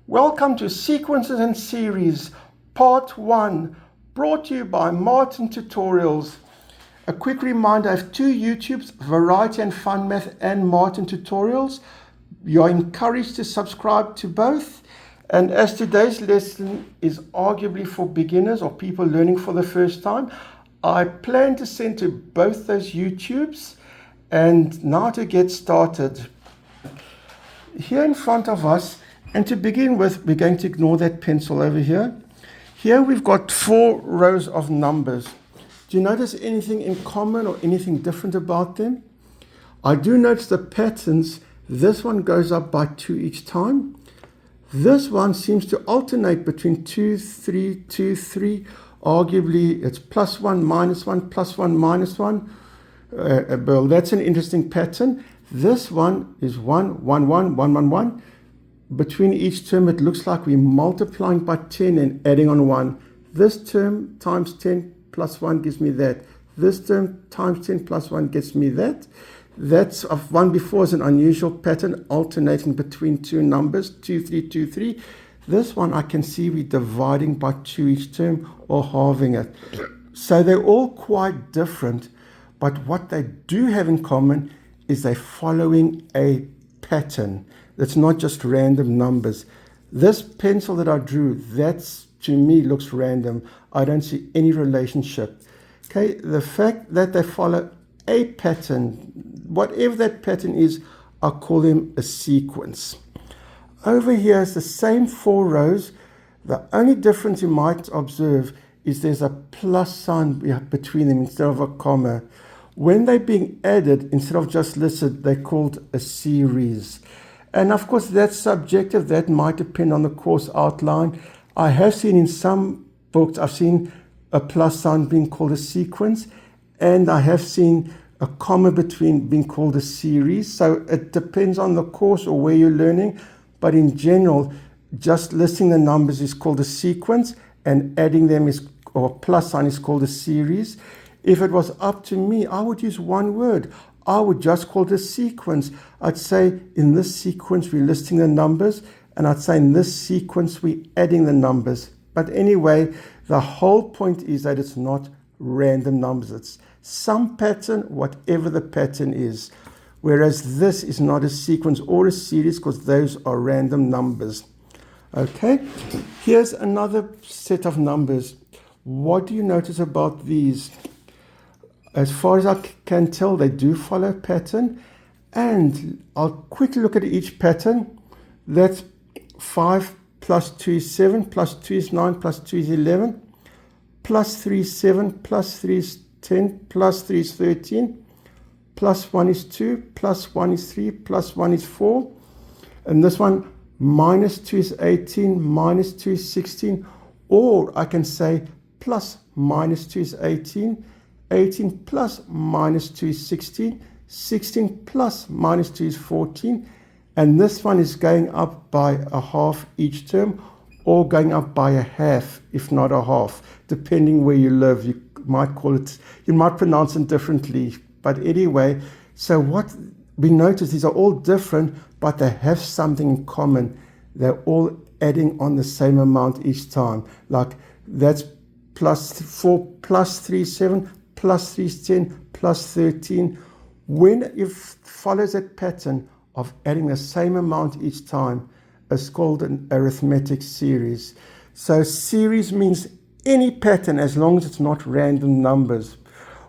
Welcome to Sequences and Series, Part 1, brought to you by Martin Tutorials. A quick reminder, I have two YouTubes, Variety and Fun Math and Martin Tutorials. You are encouraged to subscribe to both. And as today's lesson is arguably for beginners or people learning for the first time, I plan to send to both those YouTubes. And now to get started, here in front of us, and to begin with, we're going to ignore that pencil over here. Here we've got 4 rows of numbers. Do you notice anything in common or anything different about them? I do notice the patterns. This one goes up by 2 each time. This one seems to alternate between 2, 3, 2, 3. Arguably, it's plus 1, minus 1, plus 1, minus 1. Well, that's an interesting pattern. This one is 1, 1, 1, 1, 1, 1. Between each term, it looks like we're multiplying by 10 and adding on 1. This term times 10 plus 1 gives me that. This term times 10 plus 1 gets me that. That's of one before is an unusual pattern alternating between two numbers, 2, 3, 2, 3. This one I can see we're dividing by 2 each term or halving it. So they're all quite different, but what they do have in common is they're following a pattern. That's not just random numbers. This pencil that I drew, that's to me looks random. I don't see any relationship. Okay, the fact that they follow a pattern, whatever that pattern is, I call them a sequence. Over here is the same 4 rows. The only difference you might observe is there's a plus sign between them instead of a comma. When they're being added, instead of just listed, they're called a series. And of course, that's subjective. That might depend on the course outline. I have seen in some books, I've seen a plus sign being called a sequence, and I have seen a comma between being called a series. So it depends on the course or where you're learning. But in general, just listing the numbers is called a sequence, and adding them is, or plus sign is called a series. If it was up to me, I would use one word. I would just call it a sequence. I'd say in this sequence we're listing the numbers, and I'd say in this sequence we're adding the numbers. But anyway, the whole point is that it's not random numbers. It's some pattern, whatever the pattern is. Whereas this is not a sequence or a series because those are random numbers. Okay, here's another set of numbers. What do you notice about these? As far as I can tell, they do follow a pattern. And I'll quickly look at each pattern. That's 5 plus 2 is 7, plus 2 is 9, plus 2 is 11, plus 3 is 7, plus 3 is 10, plus 3 is 13, plus 1 is 2, plus 1 is 3, plus 1 is 4. And this one, minus 2 is 18, minus 2 is 16. Or I can say plus minus 2 is 18. 18 plus minus 2 is 16, 16 plus minus 2 is 14, and this one is going up by a half each term, or going up by a half, if not a half, depending where you live. You might call it, you might pronounce it differently, but anyway, so what we notice, these are all different, but they have something in common. They're all adding on the same amount each time. Like that's plus 4 plus 3 is 7, plus 3 is 10, plus 13. When it follows that pattern of adding the same amount each time, it's called an arithmetic series. So series means any pattern as long as it's not random numbers.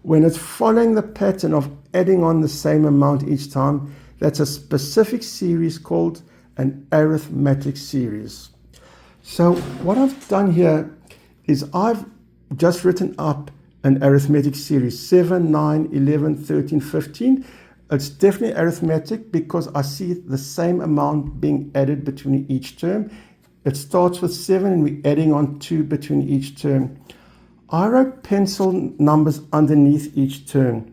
When it's following the pattern of adding on the same amount each time, that's a specific series called an arithmetic series. So what I've done here is I've just written up an arithmetic series, 7, 9, 11, 13, 15. It's definitely arithmetic because I see the same amount being added between each term. It starts with 7 and we're adding on 2 between each term. I wrote pencil numbers underneath each term.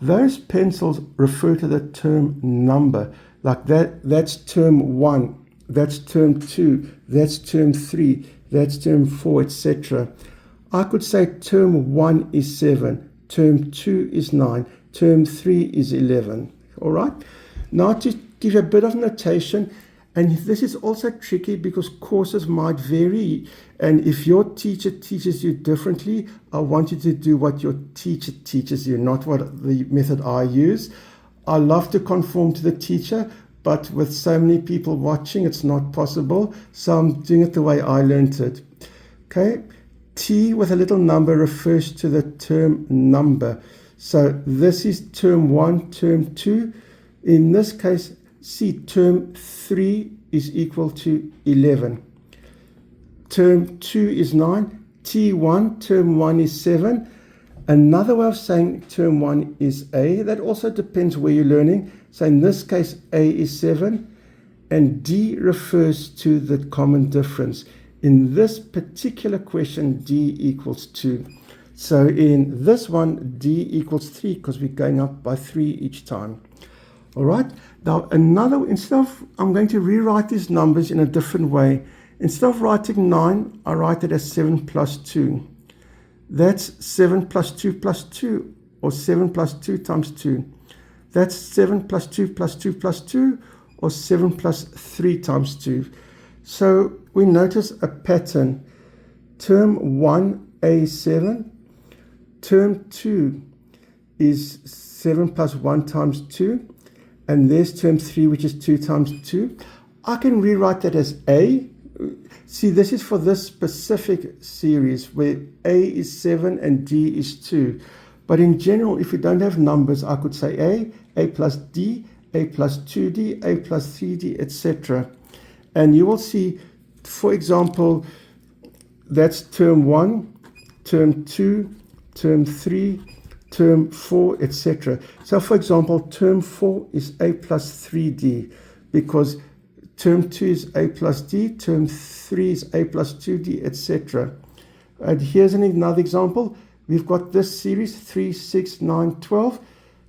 Those pencils refer to the term number. Like that's term 1, that's term 2, that's term 3, that's term 4, etc. I could say term 1 is 7, term 2 is 9, term 3 is 11. All right? Now to give you a bit of notation, And this is also tricky because courses might vary. And if your teacher teaches you differently, I want you to do what your teacher teaches you, not what the method I use. I love to conform to the teacher, but with so many people watching, it's not possible. So I'm doing it the way I learned it. Okay. T with a little number refers to the term number. So this is term 1, term 2. In this case, see, term 3 is equal to 11. Term 2 is 9. T1, term 1 is 7. Another way of saying term 1 is A. That also depends where you're learning. So in this case, A is 7. And D refers to the common difference. In this particular question, D equals 2. So in this one, D equals 3 because we're going up by 3 each time. All right. Now, I'm going to rewrite these numbers in a different way. Instead of writing 9, I write it as 7 plus 2. That's 7 plus 2 plus 2, or 7 plus 2 times 2. That's 7 plus 2 plus 2 plus 2, or 7 plus 3 times 2. So we notice a pattern. Term 1, A is 7. Term 2 is 7 plus 1 times 2. And there's term 3, which is 2 times 2. I can rewrite that as A. See, this is for this specific series where A is 7 and D is 2. But in general, if we don't have numbers, I could say A plus D, A plus 2D, A plus 3D, etc. And you will see, for example, that's term 1, term 2, term 3, term 4, etc. So, for example, term 4 is A plus 3D because term 2 is A plus D, term 3 is A plus 2D, etc. And here's another example. We've got this series, 3, 6, 9, 12,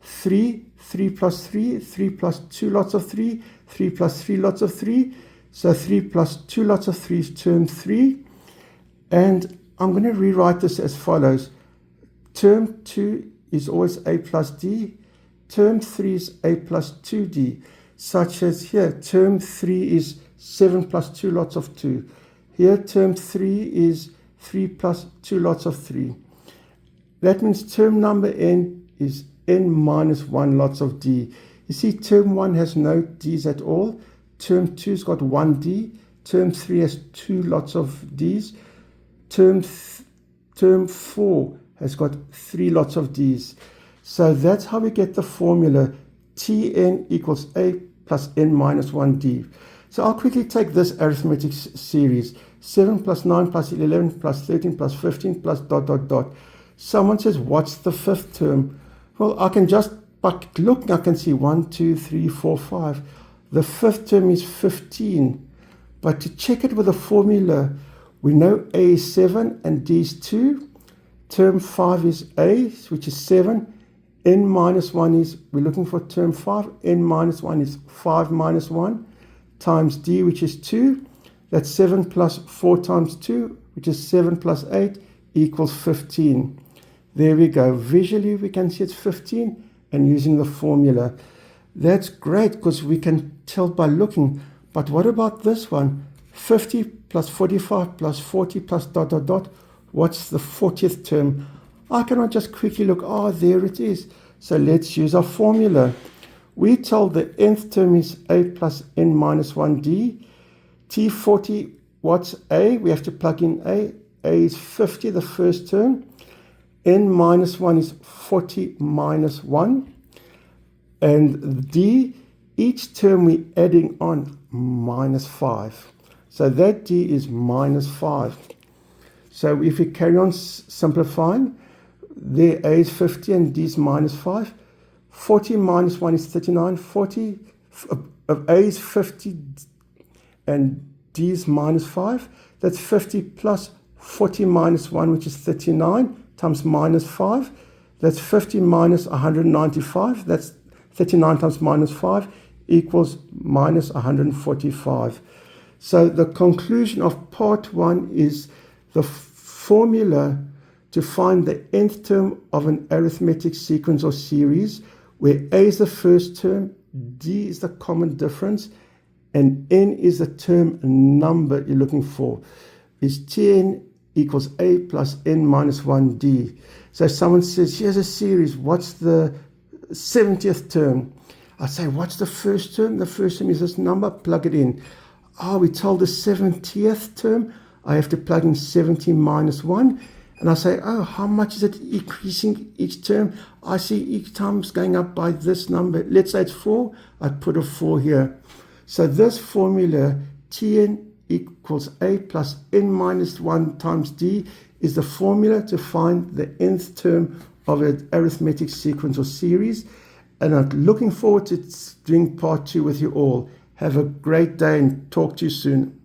3, 3 plus 3, 3 plus 2 lots of 3, 3 plus 3 lots of 3. So 3 plus 2 lots of 3 is term 3. And I'm going to rewrite this as follows. Term 2 is always A plus D. Term 3 is A plus 2D. Such as here, term 3 is 7 plus 2 lots of 2. Here, term 3 is 3 plus 2 lots of 3. That means term number n is n minus 1 lots of d. You see, term 1 has no d's at all. Term 2's got 1 d. Term 3 has 2 lots of d's. Term 4 has got 3 lots of d's. So that's how we get the formula Tn equals A plus n minus 1d. So I'll quickly take this arithmetic series. 7 plus 9 plus 11 plus 13 plus 15 plus ... Someone says, what's the fifth term? Well, I can just look, I can see 1, 2, 3, 4, 5. The fifth term is 15. But to check it with a formula, we know A is 7 and D is 2. Term 5 is A, which is 7. N minus 1 is, we're looking for term 5. N minus 1 is 5 minus 1 times D, which is 2. That's 7 plus 4 times 2, which is 7 plus 8 equals 15. There we go. Visually, we can see it's 15 and using the formula. That's great because we can tell by looking. But what about this one? 50 plus 45 plus 40 plus ... What's the 40th term? I cannot just quickly look. Oh, there it is. So let's use our formula. We told the nth term is A plus n minus 1d. T40, what's A? We have to plug in A. A is 50, the first term. N minus 1 is 40 minus 1. And D, each term we're adding on minus 5. So that D is minus 5. So if we carry on simplifying, there A is 50 and D is minus 5. 40 minus 1 is 39. 40 of A is 50 and D is minus 5. That's 50 plus 40 minus 1, which is 39, times minus 5. That's 50 minus 195. That's 39 times minus 5 equals minus 145. So the conclusion of part 1 is the formula to find the nth term of an arithmetic sequence or series where A is the first term, D is the common difference, and n is the term number you're looking for, is Tn equals a plus n minus 1d. So someone says, here's a series, what's the 70th term? I say, what's the first term? The first term is this number, plug it in. Oh, we told the 70th term, I have to plug in 70 minus 1. And I say, oh, how much is it increasing each term? I see each time it's going up by this number. Let's say it's 4. I put a 4 here. So this formula, Tn equals a plus n minus 1 times d, is the formula to find the nth term of an arithmetic sequence or series. And I'm looking forward to doing part 2 with you all. Have a great day and talk to you soon.